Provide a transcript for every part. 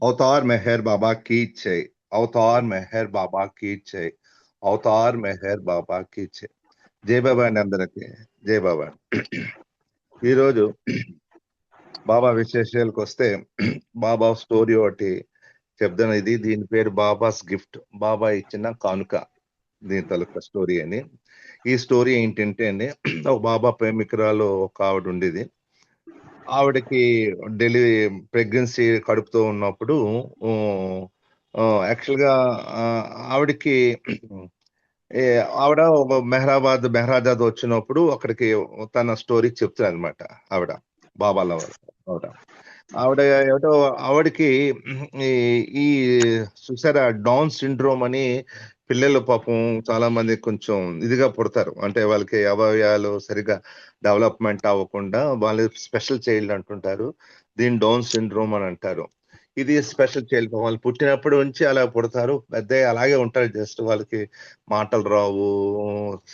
अवतार मेहर बाबा की जय. అవతార్ మెహర్ బాబా కీ జై. అవతార్ మెహర్ బాబా కీ జై. జై బాబా అండి అందరికి. జై బాబా. ఈరోజు బాబా విశేషాలకు వస్తే బాబా స్టోరీ ఒకటి చెప్తాను. దీని పేరు బాబాస్ గిఫ్ట్. బాబా ఇచ్చిన కానుక దీని తలక స్టోరీ అని. ఈ స్టోరీ ఏంటంటే అండి, ఒక బాబా ప్రేమికురాలు ఒక ఆవిడ ఉండేది. ఆవిడకి ప్రెగ్నెన్సీ కడుపుతో ఉన్నప్పుడు యాక్చువల్గా ఆవిడకి ఆవిడ ఒక మెహరాజాద్ వచ్చినప్పుడు అక్కడికి తన స్టోరీ చెప్తారు అనమాట. ఆవిడ బాబాల ఆవిడ ఏమిటో ఆవిడకి ఈ చూసారా డౌన్ సిండ్రోమ్ అని పిల్లలు పాపం చాలా మంది కొంచెం ఇదిగా పుడతారు. అంటే వాళ్ళకి అవయవాలు సరిగా డెవలప్మెంట్ అవ్వకుండా వాళ్ళు స్పెషల్ చైల్డ్ అంటుంటారు. దీన్ని డౌన్ సిండ్రోమ్ అని అంటారు. ఇది స్పెషల్ చైల్డ్. వాళ్ళు పుట్టినప్పటి నుంచి అలా పుడతారు, పెద్ద అలాగే ఉంటారు. జస్ట్ వాళ్ళకి మాటలు రావు,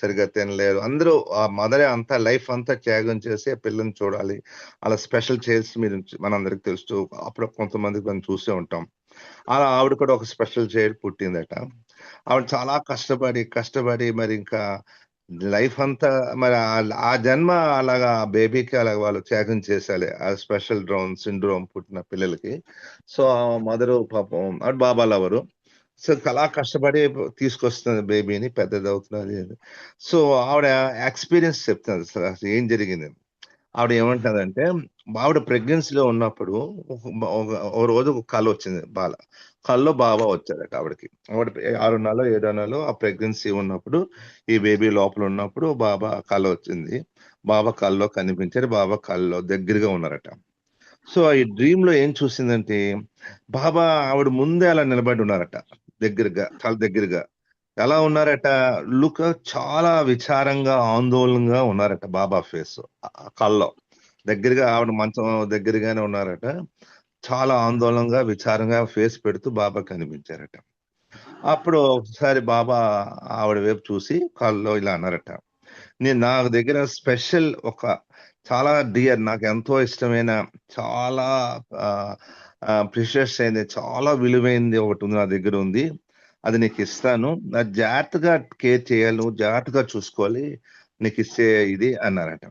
సరిగా తినలేరు. అందరూ ఆ మదరే అంతా లైఫ్ అంతా త్యాగం చేసి పిల్లల్ని చూడాలి. అలా స్పెషల్ చైల్డ్స్ మీరు మనందరికి తెలుసు. అప్పుడు కొంతమంది మనం చూసే ఉంటాం. అలా ఆవిడ కూడా ఒక స్పెషల్ చైల్డ్ పుట్టిందట. ఆవిడ చాలా కష్టపడి మరి ఇంకా లైఫ్ అంతా మరి ఆ జన్మ అలాగా బేబీకి అలాగ వాళ్ళు త్యాగం చేశాలి, ఆ స్పెషల్ డౌన్ సిండ్రోమ్ పుట్టిన పిల్లలకి. సో ఆ మదరు పాపం ఆవిడ బాబా లవరు. సో అలా కష్టపడి తీసుకొస్తుంది బేబీని, పెద్దది అవుతున్నది. సో ఆవిడ ఎక్స్పీరియన్స్ చెప్తుంది అసలు ఏం జరిగింది. ఆవిడ ఏమంటదంటే, ఆవిడ ప్రెగ్నెన్సీలో ఉన్నప్పుడు ఓ రోజు ఒక కల వచ్చింది. కల్లో బాబా వచ్చాడట ఆవిడకి. ఆవిడ 6 నెలలో 7 నెలలో ఆ ప్రెగ్నెన్సీ ఉన్నప్పుడు, ఈ బేబీ లోపల ఉన్నప్పుడు బాబా కల వచ్చింది. బాబా కల్లో కనిపించారు. బాబా కల్లో దగ్గరగా ఉన్నారట. సో ఈ డ్రీమ్ లో ఏం చూసిందంటే, బాబా ఆవిడ ముందే అలా నిలబడి ఉన్నారట, చాలా దగ్గరగా. ఎలా ఉన్నారట, లుక్ చాలా విచారంగా ఆందోళనగా ఉన్నారట బాబా ఫేస్. కల్లో దగ్గరగా ఆవిడ మంచం దగ్గరగానే ఉన్నారట. చాలా ఆందోళనగా విచారంగా ఫేస్ పెడుతూ బాబా కనిపించారట. అప్పుడు ఒకసారి బాబా ఆవిడ వైపు చూసి కల్లో ఇలా అన్నారట, నేను నా దగ్గర స్పెషల్ చాలా డియర్, నాకు ఎంతో ఇష్టమైన, చాలా ప్రిషియస్ అయింది, చాలా విలువైంది ఒకటి ఉంది, నా దగ్గర ఉంది. అది నీకు ఇస్తాను. జాగ్రత్తగా కేర్ చేయాలి, నువ్వు జాగ్రత్తగా చూసుకోవాలి, నీకు ఇచ్చే ఇది అన్నారట.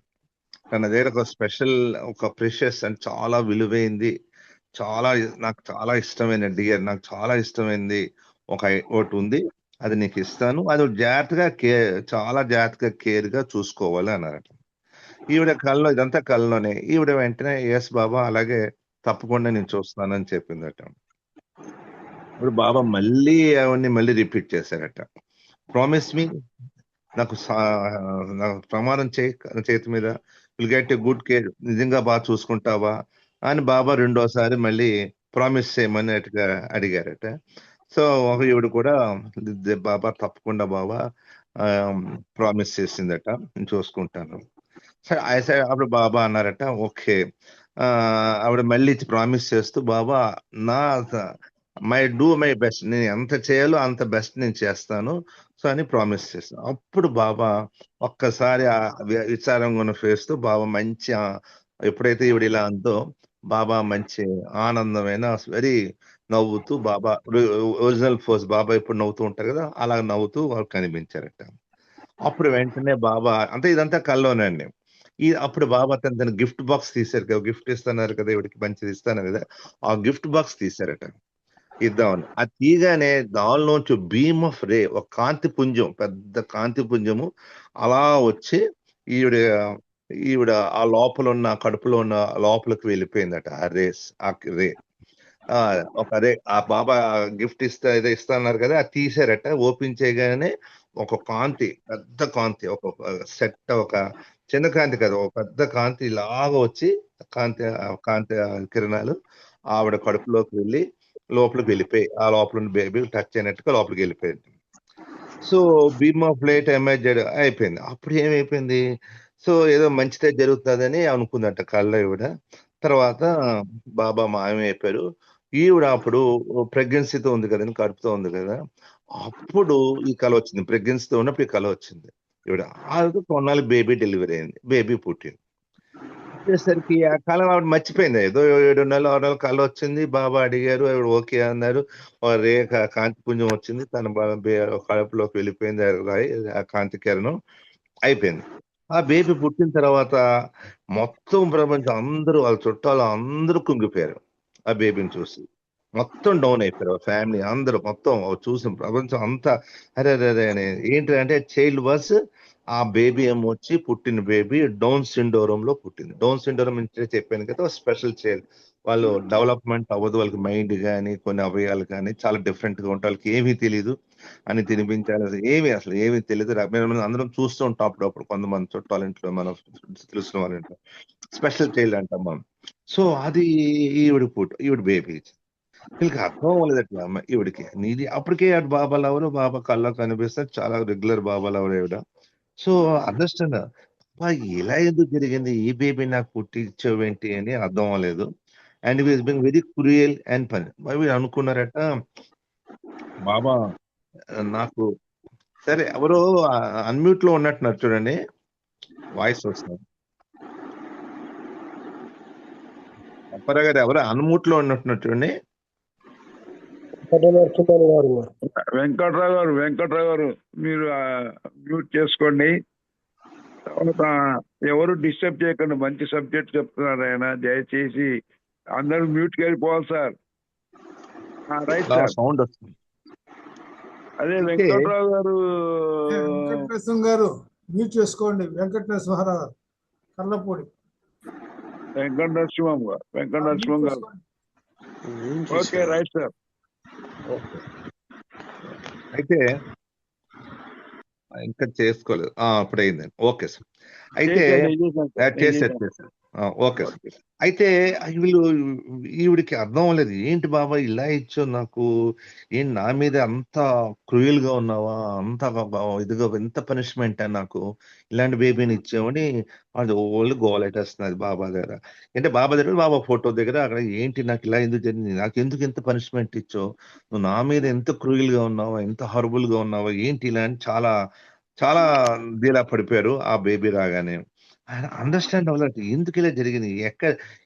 తన దగ్గర ఒక స్పెషల్, ఒక ప్రిషియస్ అండ్ చాలా విలువైంది, నాకు చాలా ఇష్టమైన డియర్, నాకు చాలా ఇష్టమైంది ఒకటి ఉంది, అది నీకు ఇస్తాను. అది జాగ్రత్తగా చాలా జాగ్రత్తగా కేర్ గా చూసుకోవాలి అన్నారట. ఈవిడ కల్లో, ఇదంతా కల్లోనే. ఈవిడ వెంటనే ఎస్ బాబా, అలాగే తప్పకుండా నేను చూస్తున్నానని చెప్పిందట. ఇప్పుడు బాబా మళ్ళీ రిపీట్ చేశారట, ప్రామిస్ మీ, నాకు ప్రమాణం చేతి మీద, will get a good care, నిజంగా బాగా చూసుకుంటావా అని బాబా రెండోసారి మళ్ళీ ప్రామిస్ చేయమని అడిగారట. సో ఈవిడ కూడా బాబా తప్పకుండా బాబా ప్రామిస్ చేసిందట, నేను చూసుకుంటాను. సరే అప్పుడు బాబా అన్నారట ఓకే. ఆవిడ మళ్ళీ ప్రామిస్ చేస్తూ, బాబా నా మై బెస్ట్, నేను ఎంత చేయాలో అంత బెస్ట్ నేను చేస్తాను, సో అని ప్రామిస్ చేస్తాను. అప్పుడు బాబా ఒక్కసారి ఆ విచారంగా ఉన్న ఫేస్ తో బాబా మంచి ఎప్పుడైతే ఈవిడ ఇలా అందో, బాబా మంచి ఆనందమైన వెరీ నవ్వుతూ, బాబా ఒరిజినల్ ఫోర్స్, బాబా ఎప్పుడు నవ్వుతూ ఉంటారు కదా, అలా నవ్వుతూ వాళ్ళు కనిపించారట. అప్పుడు వెంటనే బాబా, అంటే ఇదంతా కల్లోనండి. అప్పుడు బాబా తన గిఫ్ట్ బాక్స్ తీశారు కదా, గిఫ్ట్ ఇస్తున్నారు కదా, ఇవిడికి మంచిది ఇస్తాను కదా, ఆ గిఫ్ట్ బాక్స్ తీశారట ఇద్దామని. అది తీయగానే దానిలోంచి బీమ్ ఆఫ్ రే, ఒక కాంతి పుంజం, పెద్ద కాంతి పుంజము అలా వచ్చి ఈవిడ ఈవిడ ఆ లోపల ఉన్న, కడుపులో ఉన్న లోపలికి వెళ్ళిపోయిందట ఆ రే. ఒక రే, ఆ బాబా గిఫ్ట్ ఇస్తున్నారు కదా, అది తీసారట. ఓపెన్ చేయగానే ఒక కాంతి, పెద్ద కాంతి, ఒక సెట్, ఒక చిన్న కాంతి కదా, ఒక పెద్ద కాంతి ఇలాగా వచ్చి, కాంతి కిరణాలు ఆవిడ కడుపులోకి వెళ్ళి లోపలికి వెళ్ళిపోయి, ఆ లోపల ఉన్న బేబీ టచ్ అయినట్టుగా లోపలికి వెళ్ళిపోయింది. So beam of light emerged అయిపోయింది. అప్పుడు ఏమైపోయింది, సో ఏదో మంచిదే జరుగుతుందని అనుకుందట కళ్ళ ఈవిడ. తర్వాత బాబా మాయమైపోయారు. ఈవిడ అప్పుడు ప్రెగ్నెన్సీతో ఉంది కదండి, కడుపుతో ఉంది కదా, అప్పుడు ఈ కళ వచ్చింది. ప్రెగ్నెన్సీతో ఉన్నప్పుడు ఈ కళ వచ్చింది ఈవిడ. ఆ కొన్నాళ్ళు బేబీ డెలివరీ అయింది, బేబీ పుట్టింది. వచ్చేసరికి ఆ కాలం ఆవిడ మర్చిపోయింది. ఏదో 7 నెలలు, 6 నెలలు కలొచ్చింది. బాబా అడిగారు. ఆవిడ ఓకే అన్నారు. ఓ రేఖ కాంతిపుంజం వచ్చింది. తన కడుపులోకి వెళ్ళిపోయింది ఆ కాంతి కిరణం. అయిపోయింది. ఆ బేబీ పుట్టిన తర్వాత మొత్తం ప్రపంచం అందరూ వాళ్ళ చుట్టాలు అందరూ కుంగిపోయారు. ఆ బేబీని చూసి. మొత్తం డౌన్ అయిపోయారు. ఫ్యామిలీ అందరూ మొత్తం చూసి ప్రపంచం అంతా అరెరెరే! అని ఏంటంటే చైల్డ్ వాస్ ఆ బేబీ ఏమో వచ్చి పుట్టిన బేబీ డౌన్ సిండ్రోమ్‌లో పుట్టింది. డౌన్ సిండ్రోమ్ అంటే చెప్పాను కదా! Special child. వాళ్ళు డెవలప్‌మెంట్ అవ్వదు. వాళ్ళకి మైండ్ గాని, కొన్ని అవయవాలు గాని చాలా డిఫరెంట్‌గా ఉంటాయి. వాళ్ళకి ఏమీ తెలీదు. అని తినిపించాలి. అసలు ఏమీ తెలీదు. మేము అందరం చూస్తూ ఉంటాం అప్పుడప్పుడు కొంతమంది చుట్టాల ఇంట్లో, మన తెలిసిన వాళ్ళ ఇంట్లో. స్పెషల్ చైల్డ్ అంటాం మనం. సో, అది ఈవిడ బేబీ. వీళ్ళకి అర్థం అవ్వలేదట్ల ఈవిడకి. నీది అప్పటికే అటు బాబా లవరు, బాబా కల్లోకి కనిపిస్తే చాలా రెగ్యులర్ బాబా లవర్ ఈవిడ. సో, అండర్‌స్టాండ్ అబ్బా! ఇలా ఎందుకు జరిగింది? ఈ బేబీ నాకు పుట్టించావేంటి అని అర్థం అవ్వలేదు. And he has been very cruel and funny. మరి అనుకున్నారట బాబా నాకు సరే ఎవరో అన్‌మ్యూట్‌లో ఉన్నట్టున్నారు చూడండి. వాయిస్ వస్తుంది. అప్పారావు గారు ఎవరో అన్‌మ్యూట్‌లో ఉన్నట్టున్నారు చూడండి. వెంకట్రావు గారు మీరు మ్యూట్ చేసుకోండి. తర్వాత ఎవరు డిస్టర్బ్ చేయకండి. మంచి సబ్జెక్ట్ చెప్తున్నారు ఆయన. దయచేసి అందరూ మ్యూట్కి వెళ్ళిపోవాలి సార్. Right sir. సౌండ్ వస్తుంది. అదే వెంకట్రావు గారు వెంకటనరసింహ గారు మ్యూట్ చేసుకోండి. వెంకట నరసింహారావు గారు కర్లపూడి. వెంకట నరసింహం గారు. Okay right sir. అయితే ఇంకా చేసుకోలేదు. అప్పుడైందండి. Okay sir. అయితే చేశారు. Okay sir. అయితే వీళ్ళు ఈవిడికి అర్థం అవ్వలేదు. ఏంటి బాబా ఇలా ఇచ్చావు నాకు? ఏంటి నా మీద అంత క్రూయల్‌గా ఉన్నావా? అంత ఇదిగా ఇంత పనిష్మెంటా నాకు? ఇలాంటి బేబీని ఇచ్చావని అది ఓళ్ళు గోలెట్టేస్తున్నది బాబా దగ్గర. అంటే బాబా దగ్గర బాబా ఫోటో దగ్గర అక్కడ ఏంటి నాకు ఇలా ఎందుకు జరిగింది? నాకెందుకు ఇంత పనిష్మెంట్ ఇచ్చావు? నువ్వు నా మీద ఎంత క్రూయల్‌గా ఉన్నావా? ఎంత హారబుల్‌గా ఉన్నావా? ఏంటి ఇలా అని చాలా చాలా డీలా పడిపోయారు ఆ బేబీ రాగానే. ఆయన అండర్‌స్టాండ్ అవ్వలేదు. ఎందుకిలా జరిగింది?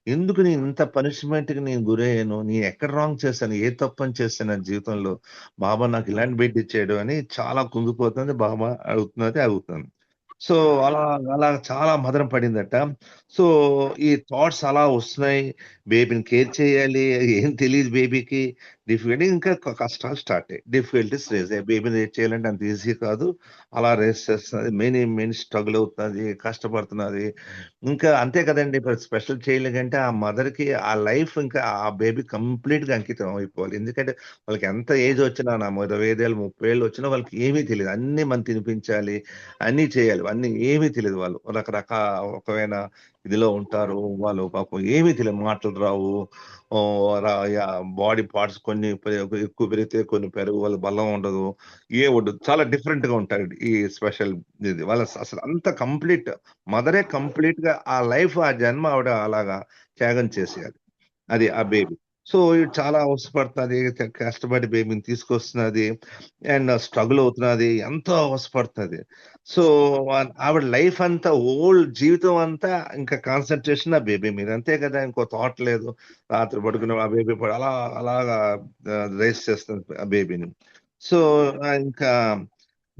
ఎందుకు నేను ఇంత పనిష్మెంట్‌కి నేను గురయ్యాను? నేను ఎక్కడ రాంగ్ చేశాను? ఏ తప్పని చేశాను నా జీవితంలో? బాబా నాకు ఇలాంటి బిడ్డ ఇచ్చాడు అని చాలా కుంగిపోతుంది. బాబా అడుగుతుంది. సో, అలా అలా చాలా మదన పడిందట. సో, ఈ థాట్స్ అలా వస్తున్నాయి. బేబీని కేర్ చేయాలి. ఏం తెలీదు బేబీకి. ఇంకా కష్టాలు స్టార్ట్ అయ్యాయి. డిఫికల్టీస్ రైజ్ అయ్యాయి. బేబీని రేజ్ చేయాలంటే అంత ఈజీ కాదు. అలా రేజ్ చేస్తున్నది. మెనీ స్ట్రగుల్ అవుతున్నది. కష్టపడుతున్నది. ఇంకా అంతే కదండీ! ఇప్పుడు స్పెషల్ చైల్డ్ కంటే ఆ మదర్‌కి ఆ లైఫ్ ఇంకా ఆ బేబీ కంప్లీట్‌గా అంకితం అయిపోవాలి. ఎందుకంటే వాళ్ళకి ఎంత ఏజ్ వచ్చినా 25 ఏళ్ళు, 30 ఏళ్ళు వచ్చినా వాళ్ళకి ఏమీ తెలీదు. అన్నీ మనం తినిపించాలి. అన్నీ చేయాలి. అన్నీ ఏమీ తెలీదు వాళ్ళు. ఒకమైన ఇదిలో ఉంటారు. వాళ్ళు పాపం ఏమీ తెలియదు. మాటలు రావు. బాడీ పార్ట్స్ కొన్ని ఎక్కువ పెరిగితే కొన్ని పెరగవు. వాళ్ళకి బలం ఉండదు. ఉండదు. చాలా డిఫరెంట్‌గా ఉంటారు. ఈ స్పెషల్ ఇది. వాళ్ళ అసలు అంత మదరే కంప్లీట్‌గా ఆ లైఫ్, ఆ జన్మ ఆవిడ అలాగా త్యాగం చేసేయాలి. అది ఆ బేబీ. సో, చాలా అవస్థపడుతున్నది. కష్టపడి బేబీని తీసుకొస్తున్నది. అండ్ స్ట్రగుల్ అవుతున్నది. ఎంతో అవస్థపడుతున్నది. సో, ఆవిడ లైఫ్ అంతా జీవితం అంతా ఇంకా కాన్సంట్రేషన్ ఆ బేబీ మీద. అంతే కదా! ఇంకో థాట్ లేదు. రాత్రి పడుకుని ఆ బేబీ అలాగా రైజ్ చేస్తుంది ఆ బేబీని. సో, ఇంకా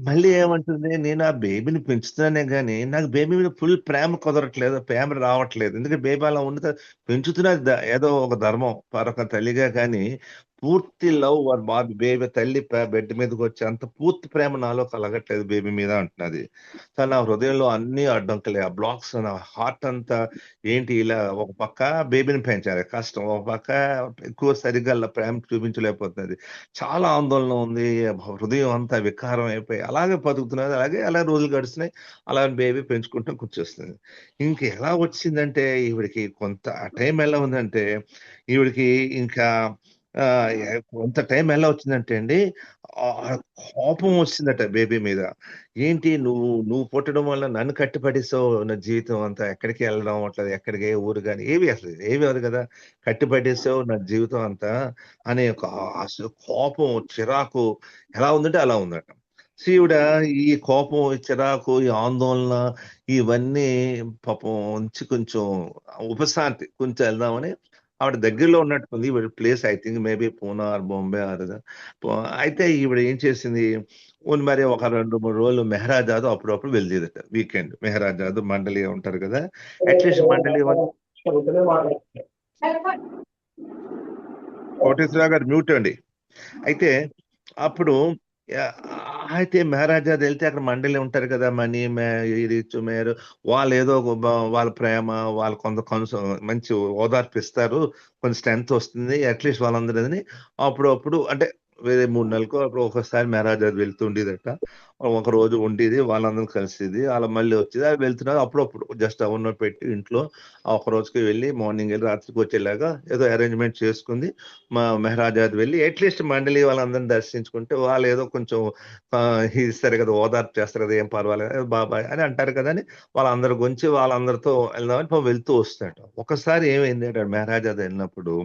మళ్ళీ ఏమంటుంది, నేను ఆ బేబీని పెంచుతున్నానే గాని, నాకు బేబీ మీద ఫుల్ ప్రేమ కుదరట్లేదు. ప్రేమ రావట్లేదు. ఎందుకంటే బేబీ అలా ఉండి పెంచుతున్నది ఏదో ఒక ధర్మం. మరొక తల్లిగా కానీ, పూర్తి లవ్ బేబీ తల్లి బెడ్ మీదకొచ్చి అంత పూర్తి ప్రేమ నాలో కలగట్లేదు బేబీ మీద అంటున్నది. నా హృదయంలో అన్నీ అడ్డంకులే. ఆ బ్లాక్స్ నా హార్ట్ అంతా ఏంటి ఇలా ఒక పక్క బేబీని పెంచాలి కష్టం. ఒక పక్క ఎక్కువ సరిగ్గా ప్రేమ చూపించలేకపోతున్నది. చాలా ఆందోళన ఉంది. హృదయం అంతా వికారం అయిపోయి అలాగే బతుకుతున్నది. అలా రోజులు గడుస్తున్నాయి. అలా బేబీ పెంచుకుంటూ కూర్చొస్తుంది. ఎలా వచ్చిందంటే ఈవిడకి కొంత టైం ఎలా ఉందంటే, ఈవిడకి ఇంకా కొంత టైం ఎలా వచ్చిందంటే అండి, కోపం వచ్చిందట బేబీ మీద. ఏంటి నువ్వు పుట్టడం వల్ల నన్ను కట్టిపడేసావు. నా జీవితం అంతా ఎక్కడికి వెళ్ళడం అవ్వట్లేదు. ఎక్కడికి ఏ ఊరు గాని ఏవి అవ్వదు కదా! కట్టిపడేసావు నా జీవితం అంతా అనే ఒక అసలు కోపం, చిరాకు ఎలా ఉందంటే అలా ఉందట. ఈవిడ ఈ కోపం, ఈ చిరాకు, ఈ ఆందోళన ఇవన్నీ పాపం నుంచి కొంచెం ఉపశాంతి కొంచెం వెళ్దామని ఆవిడ దగ్గరలో ఉన్నట్టుంది. ఈవిడ place I think maybe Poona or Bombay or అయితే ఈవిడ ఏం చేసింది, మరి ఒక 2-3 రోజులు మెహరాజాదు అప్పుడప్పుడు వెళ్ళేదట. వీకెండ్ మెహరాజాదు మండలి ఉంటారు కదా, అట్లీస్ట్ మండలి కోటేశ్వరరావు గారు మ్యూట్ అండి. అయితే అప్పుడు అయితే మహారాజాది వెళ్తే అక్కడ మండలి ఉంటారు కదా, మనీ రిచ్ మేయర్, వాళ్ళు ఏదో వాళ్ళ ప్రేమ, వాళ్ళు కొంత మంచి ఓదార్పు ఇస్తారు, కొంచెం స్ట్రెంత్ వస్తుంది అట్లీస్ట్ వాళ్ళందరినీ. అప్పుడప్పుడు అంటే వేరే 3 నెలలకు అప్పుడు ఒకసారి మహారాజాది వెళ్తుండేదట. ఒక రోజు ఉండేది, వాళ్ళందరూ కలిసేది, అలా మళ్ళీ వచ్చేది. అది వెళ్తున్నారు అప్పుడప్పుడు జస్ట్ అవన్నో పెట్టి ఇంట్లో ఒక రోజుకి వెళ్ళి మార్నింగ్ వెళ్ళి రాత్రికి వచ్చేలాగా ఏదో అరేంజ్మెంట్ చేసుకుంది. మెహరాజాద్ వెళ్ళి అట్లీస్ట్ మండలి వాళ్ళందరినీ దర్శించుకుంటే వాళ్ళు ఏదో కొంచెం ఇస్తారు కదా, ఓదార్పు చేస్తారు కదా, ఏం పర్వాలేదు బాబాయ్ అని అంటారు కదా అని వాళ్ళందరి గురించి వాళ్ళందరితో వెళ్దామని వెళ్తూ వస్తాడు. ఒకసారి ఏమైంది అంటే మెహరాజాద్ వెళ్ళినప్పుడు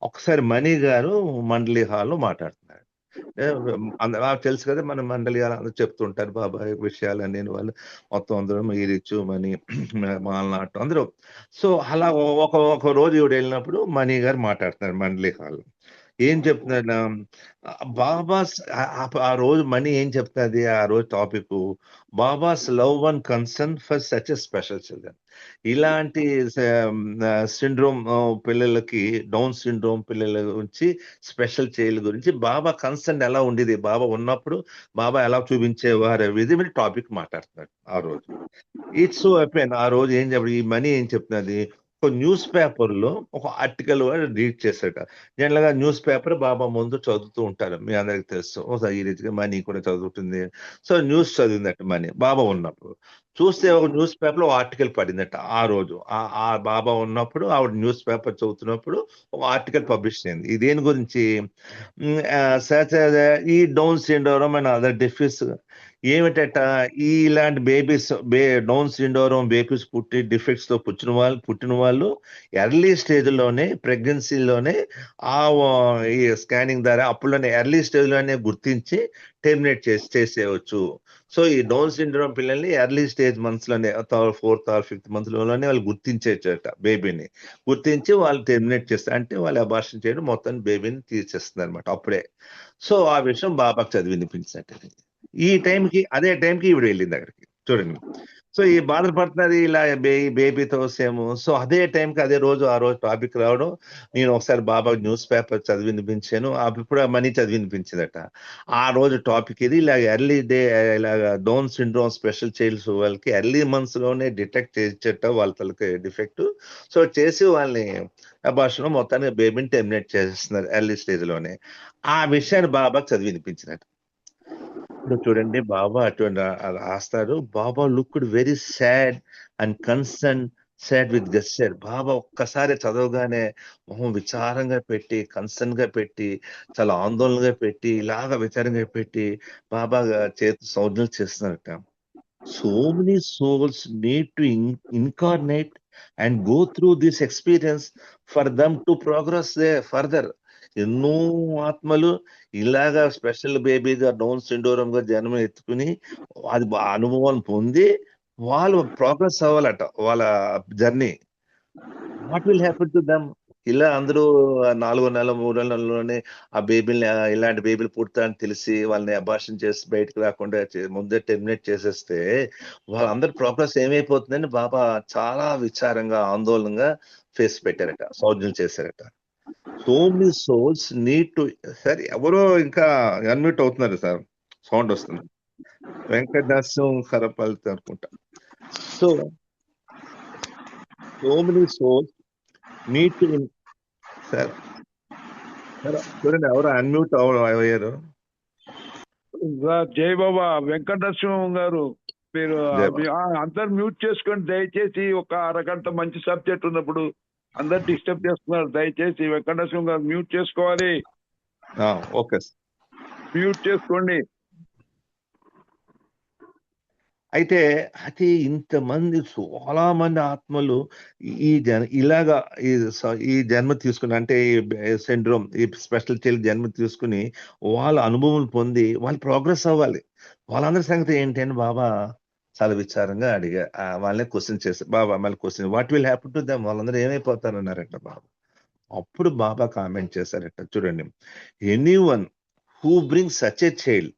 ఒకసారి మణి గారు మండలి హాల్లో మాట్లాడుతున్నారు. తెలుసు కదా, మన మండలి అందరూ చెప్తుంటారు బాబాయ్ విషయాలన్నీ, వాళ్ళు మొత్తం అందరూ మీరిచ్చు మనీ మాలనాటు అందరూ. సో అలా ఒక రోజు ఈవిడ వెళ్ళినప్పుడు మణి గారు మాట్లాడుతున్నారు మండలి హాల్. ఏం చెప్తున్నాడు బాబాస్, ఆ రోజు మణి ఏం చెప్తుంది, ఆ రోజు topic babas love and concern for such a special children. ఇలాంటి సిండ్రోమ్ పిల్లలకి, డౌన్ సిండ్రోమ్ పిల్లల గురించి, స్పెషల్ చైల్డ్ గురించి బాబా కన్సర్న్ ఎలా ఉండేది, బాబా ఉన్నప్పుడు బాబా ఎలా చూపించేవారు, ఇది మీరు టాపిక్ మాట్లాడుతున్నారు ఆ రోజు. ఇట్స్ సో అయిపోయింది. ఆ రోజు ఏం చెప్పాడు, ఈ మనీ ఏం చెప్తున్నది, ఒక న్యూస్ పేపర్ లో ఒక ఆర్టికల్ రీడ్ చేశాట. జనరల్ గా న్యూస్ పేపర్ బాబా ముందు చదువుతూ ఉంటారు, మీ అందరికి తెలుసు. ఈ రీతిగా మనీ కూడా చదువుతుంది. సో న్యూస్ చదివిందట మనీ బాబా ఉన్నప్పుడు. చూస్తే ఒక న్యూస్ పేపర్ లో ఆర్టికల్ పడిందట ఆ రోజు. ఆ బాబా ఉన్నప్పుడు ఆవిడ న్యూస్ పేపర్ చదువుతున్నప్పుడు ఒక ఆర్టికల్ పబ్లిష్ అయింది. ఈ దేని గురించి, ఈ డౌన్ సిండ్రోమ్ అండ్ అదర్ డిఫీస్. ఏమిటట, ఇలాంటి బేబీస్, డౌన్ సిండ్రోమ్ బేబీస్ పుట్టి డిఫెక్ట్స్ తో పుట్టిన వాళ్ళు ఎర్లీ స్టేజ్ లోనే, ప్రెగ్నెన్సీలోనే ఈ స్కానింగ్ ద్వారా అప్పుడులోనే ఎర్లీ స్టేజ్ లోనే గుర్తించి టెర్మినేట్ చేసేయవచ్చు. సో ఈ డౌన్ సిండ్రోమ్ పిల్లల్ని ఎర్లీ స్టేజ్ మంత్స్ లోనే, 4th or 5th month లోనే వాళ్ళు గుర్తించేయచ్చట. బేబీని గుర్తించి వాళ్ళు టెర్మినేట్ చేస్తారు, అంటే వాళ్ళు అబార్షన్ చేయడం, మొత్తం బేబీని తీసేస్తుంది అనమాట అప్పుడే. సో ఆ విషయం బాబాకు చదివి వినిపించినట్టు. ఈ టైంకి, అదే టైంకి ఈవిడ వెళ్ళింది అక్కడికి, చూడండి. సో ఈ బాధపడుతున్నది ఇలా బేబీతో సేమ్. సో అదే టైంకి, అదే రోజు, ఆ రోజు టాపిక్ రావడం, నేను ఒకసారి బాబా న్యూస్ పేపర్ చదివి వినిపించాను, అప్పుడు మనీ చదివి వినిపించిందట. ఆ రోజు టాపిక్ ఇది, ఇలాగ ఎర్లీ ఇలాగ డౌన్ సిండ్రోమ్ స్పెషల్ చైల్డ్స్ వాళ్ళకి ఎర్లీ మంత్స్ లోనే డిటెక్ట్ చేసేట వాళ్ళ తలకి డిఫెక్ట్. సో చేసి వాళ్ళని అబార్షన్ మొత్తాన్ని బేబీని టెర్మినేట్ చేసేస్తున్నారు ఎర్లీ స్టేజ్ లోనే. ఆ విషయాన్ని బాబా చదివి వినిపించినట్టు. ఇప్పుడు చూడండి, బాబా అటువంటి రాస్తారు. Baba looked very sad and concern, sad with gesture. Baba ఒక్కసారి చదవగానే మొహం విచారంగా పెట్టి, కన్సర్న్ గా పెట్టి, చాలా ఆందోళనగా పెట్టి, ఇలాగా విచారంగా పెట్టి బాబా చేతి సౌజ్ఞలు చేస్తున్నారట. So many souls need to incarnate and go through this experience for them to progress further. ఎన్నో ఆత్మలు ఇలాగా స్పెషల్ బేబీగా డౌన్ సిండ్రోమ్ గా జన్మ ఎత్తుకుని అది అనుభవం పొంది వాళ్ళు ప్రోగ్రెస్ అవ్వాలట వాళ్ళ journey. What will happen to them? ఇలా అందరూ 4 నెలలు 3 నెలల్లోనే ఆ బేబీని, ఇలాంటి బేబీలు పుడతాయని తెలిసి వాళ్ళని అబార్షన్ చేసి బయటకు రాకుండా ముందే టెర్మినేట్ చేసేస్తే వాళ్ళందరి ప్రోగ్రెస్ ఏమైపోతుందని బాబా చాలా విచారంగా, ఆందోళనగా ఫేస్ పెట్టారట, సౌజ్ఞలు చేశారట. So many souls need to. Sir ఎవరో ఇంకా అన్మ్యూట్ అవుతున్నారు సార్, సౌండ్ వస్తుంది. వెంకటదాసం కరపల్లి అనుకుంటా. So many souls need to. Sir చూడండి, ఎవరు అన్మ్యూట్ అయ్యారు. జై బాబా వెంకటనరసింహం గారు, మీరు జై బాబా. అందరు మ్యూట్ చేసుకోండి దయచేసి. ఒక అరగంట మంచి సబ్జెక్ట్ ఉన్నప్పుడు అందరు డిస్టర్బ్ చేస్తున్నారు. దయచేసి వెంకటనరసింహం గారు మ్యూట్ చేసుకోవాలి. ఓకే మ్యూట్ చేసుకోండి. అయితే అది ఇంతమంది చాలా మంది ఆత్మలు ఇలాగా ఈ జన్మ తీసుకుని, అంటే ఈ సిండ్రోమ్, ఈ స్పెషల్ చైల్డ్ జన్మ తీసుకుని వాళ్ళ అనుభవం పొంది వాళ్ళు ప్రోగ్రెస్ అవ్వాలి. వాళ్ళందరి సంగతి ఏంటి అని బాబా చాలా విచారంగా అడిగా. వాళ్ళని క్వశ్చన్ చేశారు. బాబా మళ్ళీ question, what will happen to them, వాళ్ళందరూ ఏమైపోతారు అన్నారట బాబా. అప్పుడు బాబా కామెంట్ చేశారట, చూడండి, anyone who bring such a child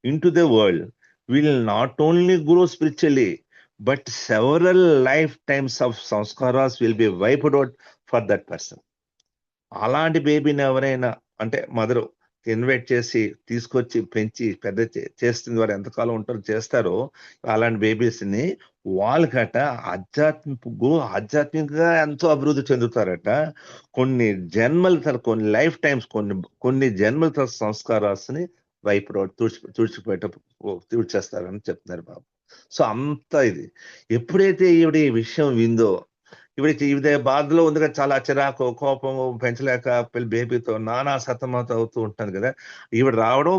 into the world will not only grow spiritually, but several lifetimes of sanskaras will be wiped out for that person. అలాంటి బేబీని ఎవరైనా, అంటే mother invite చేసి తీసుకొచ్చి పెంచి పెద్ద చేస్తుంది, వారు ఎంతకాలం ఉంటారో చేస్తారో అలాంటి బేబీస్ని, వాళ్ళకట ఆధ్యాత్మికంగా ఎంతో అభివృద్ధి చెందుతారట. కొన్ని జన్మల కొన్ని లైఫ్ టైమ్స్, కొన్ని జన్మల సంస్కారాన్ని వైపు తుడిచేస్తారని చెప్తున్నారు బాబు. సో అంత ఇది ఎప్పుడైతే ఈవిడ ఈ విషయం విందో, ఈవిడ బాధలో ఉంది కదా, చాలా చిరాకు కోపం పెంచలేక బేబీతో నానా సతమత అవుతూ ఉంటుంది కదా. ఈవిడ రావడం,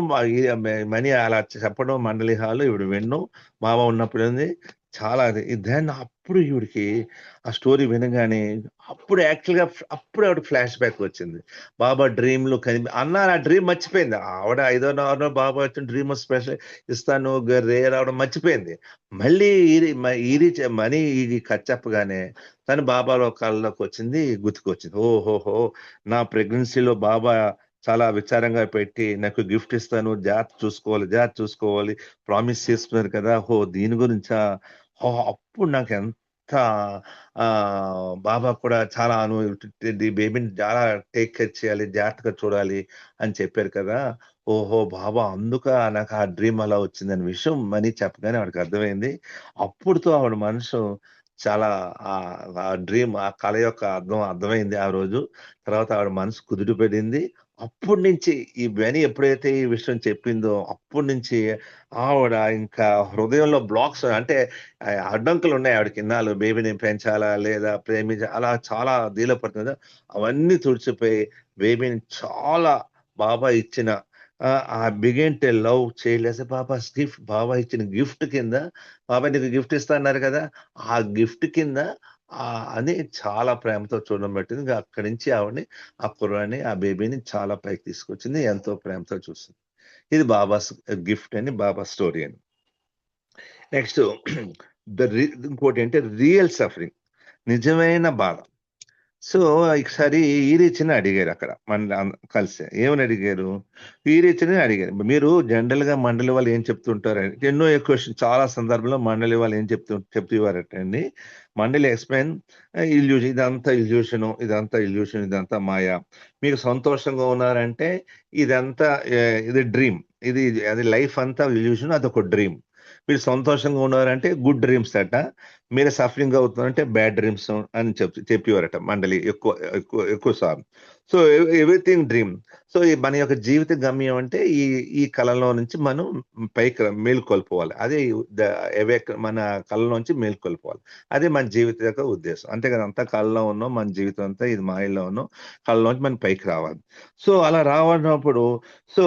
మనీ అలా చెప్పడం మండలి హాల్లో, ఈవిడ వినడం, మామ ఉన్నప్పుడు ఉంది చాలా దాన్ని. అప్పుడు ఈవిడికి ఆ స్టోరీ వినగానే అప్పుడు యాక్చువల్గా అప్పుడు ఆవిడ ఫ్లాష్ బ్యాక్ వచ్చింది. బాబా డ్రీమ్లు అన్నారు, ఆ డ్రీమ్ మర్చిపోయింది ఆవిడ. 5వ 6వ బాబా వచ్చిన డ్రీమ్ స్పెషల్ ఇస్తాను రే రావడం మర్చిపోయింది. మళ్ళీ మనీ ఇది చెప్పగానే తను బాబాలో కళ్ళలోకి వచ్చింది, గుర్తుకొచ్చింది. ఓహోహో, నా ప్రెగ్నెన్సీలో బాబా చాలా విచారంగా పెట్టి నాకు గిఫ్ట్ ఇస్తాను, జాగ్రత్త చూసుకోవాలి ప్రామిస్ చేస్తున్నారు కదా, దీని గురించా. అప్పుడు నాకు ఎంత బాబా కూడా చాలా బేబీని చాలా టేక్ కేర్ చేయాలి, జాగ్రత్తగా చూడాలి అని చెప్పారు కదా. ఓహో బాబా, అందుక నాకు ఆ డ్రీమ్ అలా వచ్చిందనే విషయం మనీ చెప్పగానే ఆవిడకి అర్థమైంది. అప్పుడుతో ఆవిడ మనసు చాలా ఆ డ్రీమ్, ఆ కళ యొక్క అర్థమైంది ఆ రోజు. తర్వాత ఆవిడ మనసు కుదుట పడింది. అప్పటి నుంచి ఈ బెని ఎప్పుడైతే ఈ విషయం చెప్పిందో అప్పటి నుంచి ఆవిడ ఇంకా హృదయంలో బ్లాక్స్, అంటే అడ్డంకులు ఉన్నాయి ఆవిడకి. ఇన్నాళ్ళు బేబీని పెంచాలా లేదా అలా చాలా దీలో పడుతుంది. అవన్నీ తుడిచిపోయి బేబీని చాలా బాబా ఇచ్చిన బిగిన్ టు లవ్ చేయలేసే బాబాస్ గిఫ్ట్, బాబా ఇచ్చిన గిఫ్ట్ కింద, బాబా నీకు గిఫ్ట్ ఇస్తా అన్నారు కదా, ఆ గిఫ్ట్ కింద అని చాలా ప్రేమతో చూడడం పెట్టింది. ఇంకా అక్కడి నుంచి ఆవిడని, ఆ కుర్రాన్ని, ఆ బేబీని చాలా పైకి తీసుకొచ్చింది, ఎంతో ప్రేమతో చూస్తుంది. ఇది బాబాస్ గిఫ్ట్ అని, బాబా స్టోరీ అని. నెక్స్ట్ ఇంకోటి అంటే రియల్ సఫరింగ్, నిజమైన బాధ. సో ఒకసారి ఈరీచిని అడిగారు అక్కడ కలిసి. ఏమని అడిగారు? ఈరీచిని అడిగారు, మీరు జనరల్ గా మండలి వాళ్ళు ఏం చెప్తుంటారు, ఎన్నో క్వశ్చన్ చాలా సందర్భంలో మండలి వాళ్ళు ఏం చెప్తేవారటండి. మండలి ఎక్స్ప్లెయిన్ ఇల్యూషన్, ఇదంతా ఇల్యూషన్, ఇదంతా మాయా. మీకు సంతోషంగా ఉన్నారంటే ఇదంతా ఇది డ్రీమ్, అది లైఫ్ అంతా ఇల్యూషన్, అదొక డ్రీమ్. మీరు సంతోషంగా ఉన్నారంటే గుడ్ డ్రీమ్స్ అట, మీరు సఫరింగ్ అవుతున్నారంటే బ్యాడ్ డ్రీమ్స్ అని చెప్పేవారట మండలి ఎక్కువ సార్లు. So everything dream. సో మన యొక్క జీవిత గమ్యం అంటే ఈ కళలో నుంచి మనం పైకి మేలుకొల్పోవాలి. అదే మన కళలోంచి మేలుకొల్పోవాలి. అదే మన జీవిత యొక్క ఉద్దేశం. అంతే కదా, అంతా కళలో ఉన్నాం, మన జీవితం అంతా ఇది మాయలో ఉన్నాం, కళలోంచి మనం పైకి రావాలి. సో అలా రావన్నప్పుడు, సో